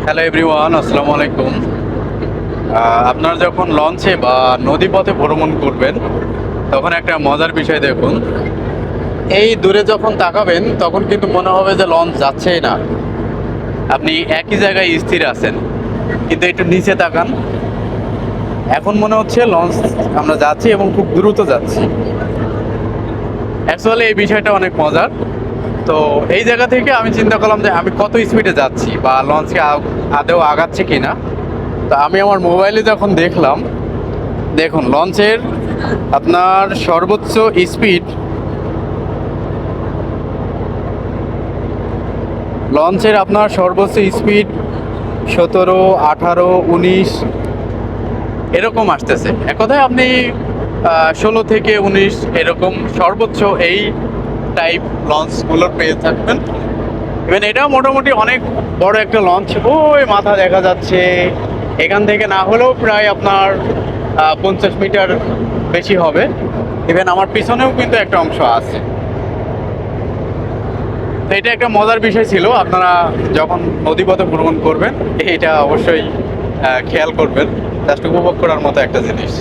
Hello everyone, আসসালামু আলাইকুম। আপনারা যখন লঞ্চে বা নদীপথে ভ্রমণ করবেন তখন একটা মজার বিষয় দেখুন। এই দূরে যখন তাকাবেন তখন কিন্তু মনে হবে যে লঞ্চ যাচ্ছেই না, আপনি একই জায়গায় স্থির আছেন। কিন্তু একটু নিচে তাকান, এখন মনে হচ্ছে লঞ্চ আমরা যাচ্ছি এবং খুব দ্রুত যাচ্ছি। অ্যাকচুয়ালি এই বিষয়টা অনেক মজার। তো এই জায়গা থেকে আমি চিন্তা করলাম যে আমি কত স্পিডে যাচ্ছি বা লঞ্চকে আদৌ আগাচ্ছে কিনা। তো আমি আমার মোবাইলে যখন দেখলাম, দেখুন লঞ্চের আপনার সর্বোচ্চ স্পিড, আপনার সর্বোচ্চ স্পিড 17, 18, 19 এরকম আসতেছে। এক কথায় আপনি 16 থেকে 19 এরকম সর্বোচ্চ এই টাইপ লঞ্চগুলোর পেয়ে থাকবেন। ইভেন এটাও মোটামুটি অনেক বড় একটা লঞ্চ, ওই মাথা দেখা যাচ্ছে। এখান থেকে না হলেও প্রায় আপনার 50 মিটার বেশি হবে। ইভেন আমার পিছনেও কিন্তু একটা অংশ আছে। তো এটা একটা মজার বিষয় ছিল। আপনারা যখন নদীপথে ভ্রমণ করবেন এটা অবশ্যই খেয়াল করবেন, জাস্ট উপভোগ করার মতো একটা জিনিস।